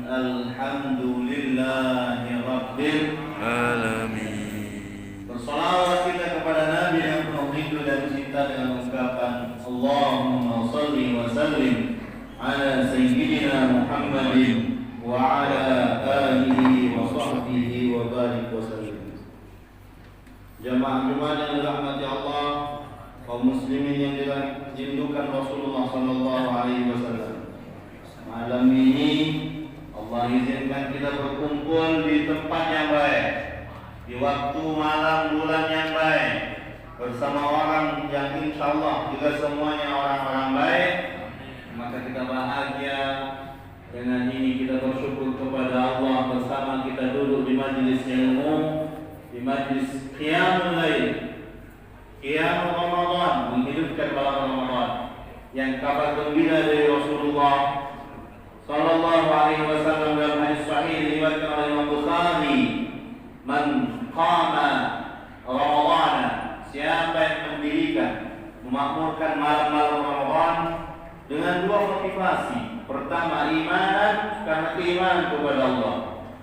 Alhamdulillahi Rabbil Alamin. Bersalawat kita kepada Nabi yang penuh rindu dan cinta dengan ungkapan Allahumma salli wa sallim ala Sayyidina Muhammadin wa ala alihi wa sahbihi wa barik wa sallim. Jamaah Jumat yang dirahmati Allah, kaum muslimin yang dirindukan Rasulullah sallallahu alaihi wasallam. Malam ini Allah izinkan kita berkumpul di tempat yang baik, di waktu malam bulan yang baik, bersama orang yang insya Allah juga semuanya orang-orang baik. Maka kita bahagia dengan ini, kita bersyukur kepada Allah bersama kita duduk di majlis ilmu, di majlis qiyamul lail, qiyam Ramadan, menghidupkan malam Ramadan, yang kabar gembira dari Rasulullah sallallahu alaihi wasallam dalam hadis sahih diriwayatkan oleh Imam Bukhari, man qama Ramadan, siapa yang mendirikan, memakmurkan malam-malam Ramadan dengan dua motivasi. Pertama, imanan, karena keimanan kepada Allah,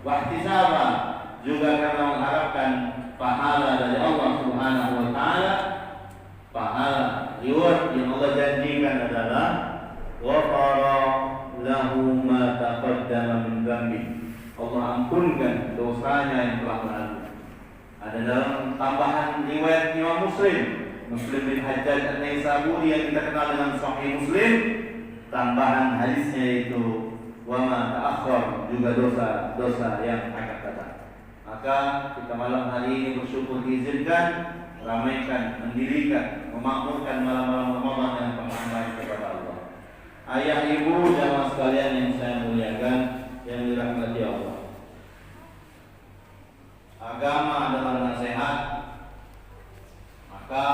wa ihtisaban, juga karena mengharapkan pahala dari Allah Subhanahu wa taala. Pahala reward yang Allah janjikan adalah ghafara lahu ma taqaddama min dzambi. Allah ampunkan dosanya yang telah lalu. Ada dalam tambahan riwayat Imam Muslim bin Hajjaj An-Naisaburi yang kita kenal dengan Sahih Muslim, tambahan hadisnya itu wa ma ta'akhkhar, juga dosa-dosa yang akan datang. Maka kita malam hari ini bersyukur diizinkan ramaikan, mendirikan, memakmurkan malam-malam Ramadan yang penuh kepada Allah. Ayah, ibu, jamaah sekalian yang saya muliakan, yang dirahmati Allah. Agama adalah nasihat. Maka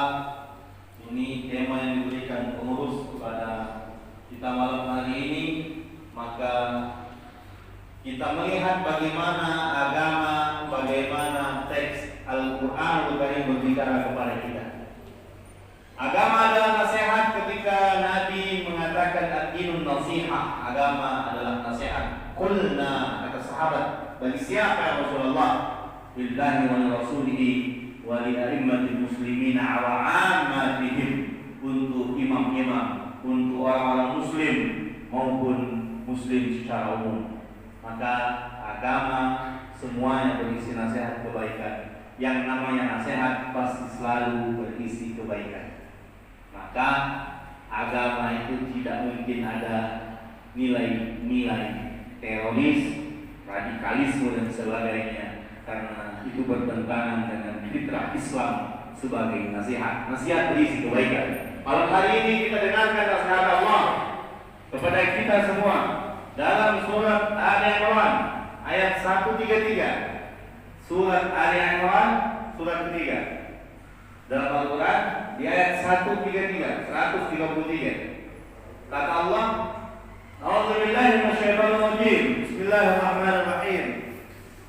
ini tema yang diberikan pengurus kepada kita malam hari ini. Maka kita melihat bagaimana agama, bagaimana teks Al-Quran berbicara kepada kita. Agama adalah nasihat. Ketika Nabi mengatakan ad-dinun nasihah, agama adalah nasihat. Qulna, kata sahabat, bagi siapa ya Rasulullah? Billahi wa li rasulihi wa li a'immatil muslimin wa 'ammatihim, untuk imam-imam, untuk orang-orang muslim maupun muslim secara umum. Maka agama semuanya berisi nasihat kebaikan. Yang namanya nasihat pasti selalu berisi kebaikan. Maka agama itu tidak mungkin ada nilai-nilai teroris, radikalisme dan sebagainya, karena itu bertentangan dengan fitrah Islam sebagai nasihat. Nasihat berisi kebaikan. Malam hari ini kita dengarkan nasihat Allah kepada kita semua dalam surat Al-Imran ayat 133. Surat Al-Imran surat ketiga dalam Al-Quran di ayat 133. Kata Allah, A'udzubillahi minasyaitonir rajim. Bismillahirrahmanirrahim.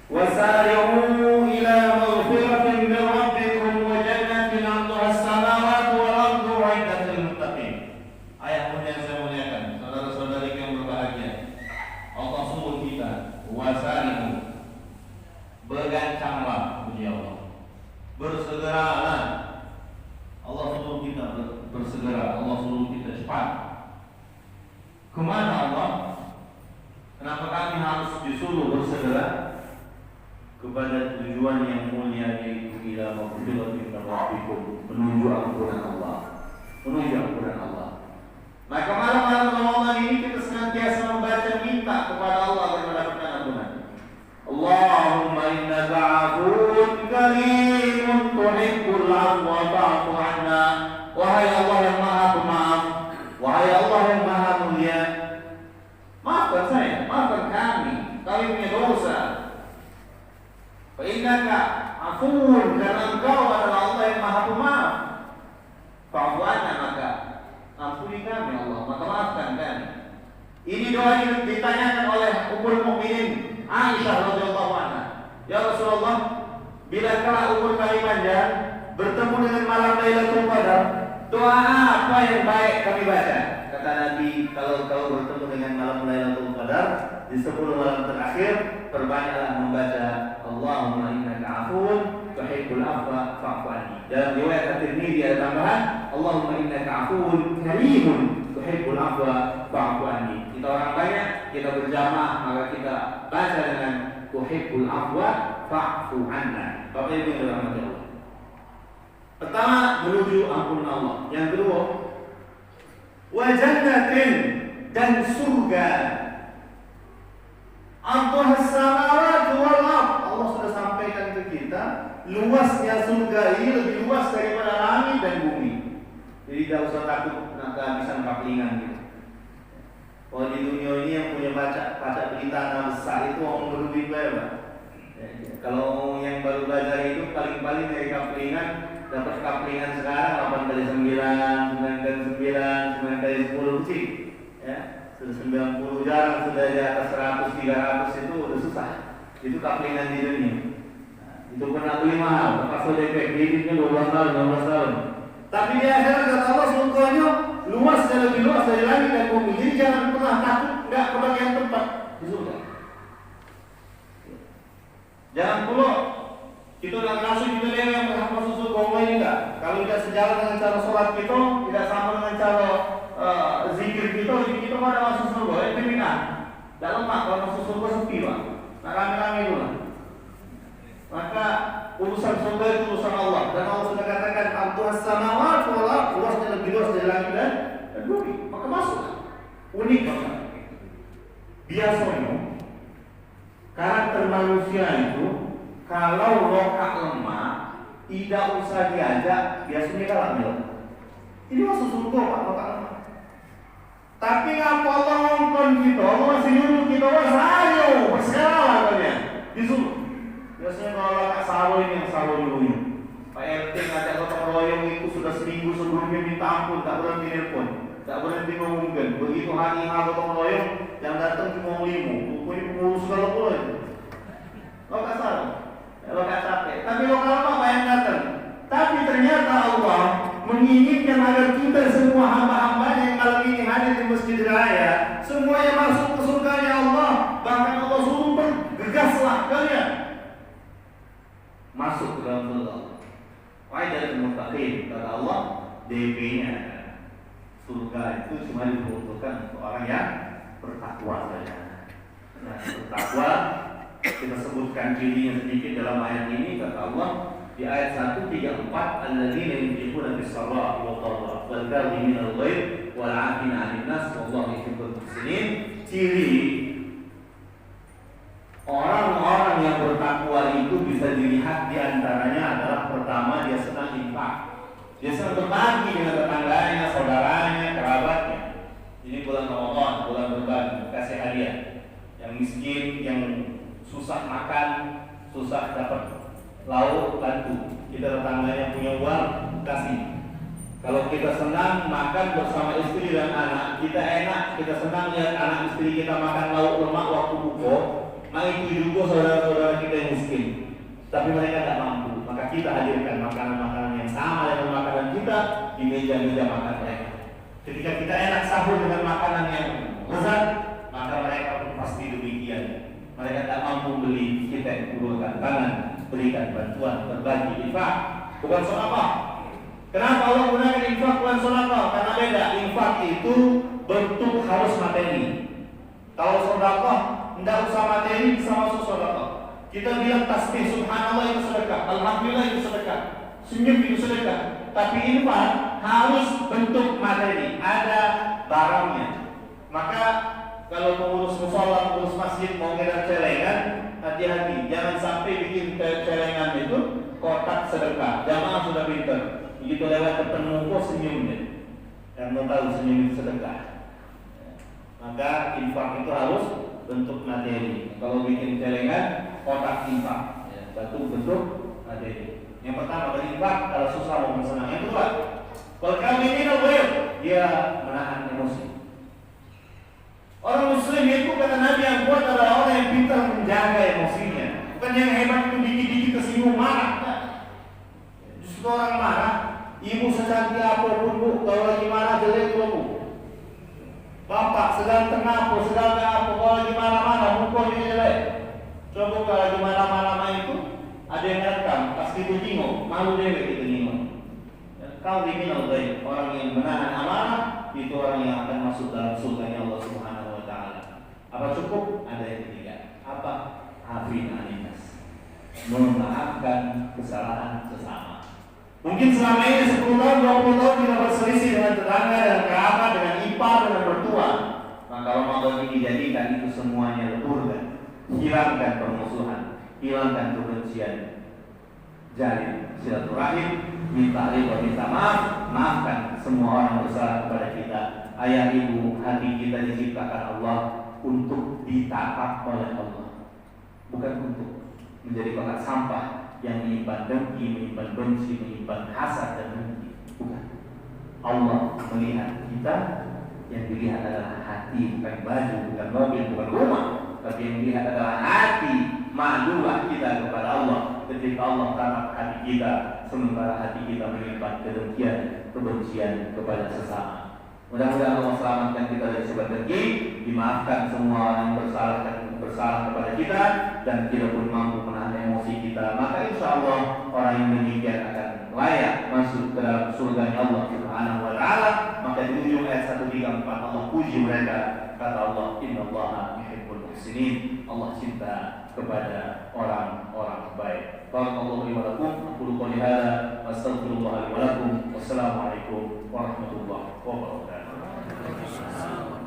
Wasari'u ila maghfiratin min rabbikum wa jannatin 'arduha as-samawati wal ardu 'iddat lil muttaqin. Ayat yang saya muliakan, saudara-saudari yang berbahagia, Allah suruh kita wasari'u, bergancanglah, puji Allah, bersegeralah. Allah suruh kita bersegera, Allah suruh kita cepat. Kemana Allah? Kenapa kami harus disuruh bersegera? Kepada tujuan yang mulia, yaitu ila maghfiratin min rabbikum, menuju ampunan Allah, menuju ampunan Allah. Maka malam-malam Ramadan ini kita senantiasa membaca, minta kepada Allah agar mendapatkan ampunan. Allahumma innaka 'afuwwun karimun tuhibbul 'afwa fa'fu 'anna. Wahai Allah yang Maha Pemaaf, wahai Allah yang Maha Mulia, maafkan saya, maafkan kami punya dosa. Fa innaka 'afuwwun, karena Engkau adalah Allah yang Maha Pemaaf. Fa'fu 'anna, maka ampuni kami Allah, maka maafkan kami. Ini doa yang ditanyakan oleh Ummul Mukminin Aisyah radhiyallahu anha. Ya Rasulullah, bila kelak umur kami panjang, bertemu dengan malam Lailatul Qadar, doa apa yang baik kami baca? Kata Nabi, kalau kau bertemu dengan malam Lailatul Qadar, di 10 malam terakhir perbanyaklah membaca Allahumma innaka afuwun tuhibbul afwa fa'fu anni. Dalam riwayat At-Tirmidzi ada tambahan Allahumma innaka afuwun karimun tuhibbul afwa fa'fu anni. Kita orang banyak, kita berjamaah, maka kita baca dengan tuhibbul afwa fa'fu anna. Bapak Ibu yang dirahmati Allah. Pertama, menuju ampunan Allah. Yang kedua, wa jannatin, dan surga. Arduhas samawati wal ardh. Allah sudah sampaikan ke kita, luasnya surga ini lebih luas daripada langit dan bumi. Jadi tidak usah takut nak kehabisan kaplingan gitu. Kalau di dunia ini yang punya baca berita tanah besar itu orang berduit berapa? Kalau yang baru belajar itu paling-paling dari kaplingan dapat kaplingan sekarang 8 kali 9, 9 kali 9, 9 kali 10 kecil. Ya, sudah 90 jarang, sudah di atas 100, 300 itu udah susah. Itu kaplingan di dunia. Nah, itu pernah beli mahal, bekas ODP, kreditnya 12 tahun, 15 tahun. Tapi di akhirat kata Allah surganya luas dan lebih luas dari langit dan bumi. Jadi jangan pernah takut nggak kebagian tempat di surga. Jangan pula kita nak langsung kita lihat yang berhak masuk surga Allah enggak. Kalau tidak sejalan dengan cara sholat kita, tidak sama dengan cara zikir kita pada masuk surga. Itu bid'ah. Tak lemak kalau masuk surga sepi pak. Nak rame-rame dulu. Maka urusan surga itu urusan Allah. Dan Allah sudah katakan arduhas samawati wal ardh, luasnya lebih luas dari langit dan bumi. Maka masuk. Unik banget. Biasanya karakter manusia itu kalau rokak lemah, tidak usah diajak, biasanya kalah bilang. Ini masuk surga pak, rokak lemah. Tapi ngapa Allah ngongkon kita, Allah masih nyuruh kita, ayo bersekarang katanya, disuruh. Biasanya kalau rokak saro ini yang saro dulunya. Pak RT ngajak gotong royong itu sudah seminggu sebelumnya minta ampun, tak berhenti telepon, tak berhenti ngomongkan. Begitu hari H gotong royong, yang datang cuma 5. Ini pengurus segala pula. Rokak saro. Kalau tak capek, tapi lokal apa yang datang? Tapi ternyata Allah menginginkan agar kita semua hamba-hamba yang malam ini hadir di Masjid Raya, semuanya masuk ke surganya Allah. Bahkan Allah suruh bergegaslah kalian masuk ke dalam surga. Wa'idul muttaqin, kata Allah, DP-nya surga itu cuma diperuntukkan untuk orang yang bertakwa saja. Nah, bertakwa kita sebutkan cirinya sedikit dalam ayat ini. Kata Allah di ayat 134, alladzina yunfiquna fis-sarra'i wad-dharra'i wal kadhimina al-ghaidh wal 'afina 'anil nas wallahu yuhibbul muhsinin. Ciri orang-orang yang bertakwa itu bisa dilihat di antaranya adalah pertama, dia senang infak. Dia senang berbagi dengan tetangganya, saudaranya, kerabatnya. Ini bulan Ramadan, bulan berbagi, kasih hadiah. Yang miskin, yang susah makan, susah dapat lauk, bantu. Kita tetangganya punya uang, kasih. Kalau kita senang makan bersama istri dan anak, kita enak, kita senang lihat anak istri kita makan lauk lemak waktu buka, maka itu juga saudara-saudara kita yang miskin. Tapi mereka tidak mampu, maka kita hadirkan makanan-makanan yang sama dengan makanan kita di meja-meja makan mereka. Ketika kita enak sahur dengan makanan yang lezat, maka mereka pun pasti demikian. Mereka tak mampu beli, kita yang ulurkan tangan, berikan bantuan, berbagi, infak, bukan sedekah. Kenapa Allah gunakan infak bukan sedekah? Karena beda, infak itu bentuk harus materi. Kalau sedekah tidak usah materi, bisa masuk sedekah. Kita bilang tasbih subhanallah itu sedekah, alhamdulillah itu sedekah, senyum itu sedekah. Tapi infak harus bentuk materi, ada barangnya. Maka kalau mengurus musola, mengurus masjid, mau ngedar celengan, hati-hati, jangan sampai bikin celengan itu kotak sedekah. Jamaah sudah pintar, begitu lewat ketemu kok senyum deh, yang mau tahu senyum itu sedekah. Maka infak itu harus bentuk materi. Kalau bikin celengan, kotak infak, bentuk materi. Yang pertama berinfak kalau susah mau bersenang. Yang kedua, kalau kami ini dia menahan emosi. Orang muslim itu kata Nabi yang kuat adalah orang yang pintar menjaga emosinya. Bukan yang hebat itu dikit-dikit kesinggung marah. Justru orang marah, ibu secantik apapun bu, kalau lagi marah jelek bu. Bapak sedang apa, sedang apa, kalau lagi marah-marah masuk dalam surganya Allah Subhanahu wa taala. Apa cukup? Ada yang ketiga. Apa? Afina aninnas. Memaafkan kesalahan sesama. Mungkin selama ini 10 tahun, 20 tahun kita berselisih dengan tetangga dan kerabat, dengan ipar, dengan mertua. Maka Ramadan ini dijadikan itu semuanya leburkan. Hilangkan permusuhan, hilangkan kebencian. Jalin silaturahim, minta ridho, minta maaf, maafkan semua orang bersalah kepada kita. Ayah ibu, hati kita diciptakan Allah untuk ditapak oleh Allah, bukan untuk menjadi bahan sampah yang menyimpan dengki, menyimpan benci, menyimpan hasad dan dengki. Bukan. Allah melihat kita, yang dilihat adalah hati, bukan baju, bukan mobil, bukan rumah, tapi yang dilihat adalah hati. Malulah kita kepada Allah ketika Allah tatap hati kita, sementara hati kita menyimpan kedengkian, kebencian kepada sesama. Mudah-mudahan Allah selamatkan kita dari sebab dengki, dimaafkan semua orang yang bersalah kepada kita, dan tidak pun mampu menahan emosi kita. Maka insya Allah orang yang demikian akan layak masuk ke dalam surganya Allah Subhanahu wa taala. Maka di ujung ayat 134 Allah puji mereka, kata Allah, innallaha yuhibbul muhsinin. Allah cinta kepada orang-orang baik. Barakallahu li wa lakum, aqulu qouli hadza wa astaghfirullah li wa lakum. Wassalamualaikum warahmatullahi wabarakatuh.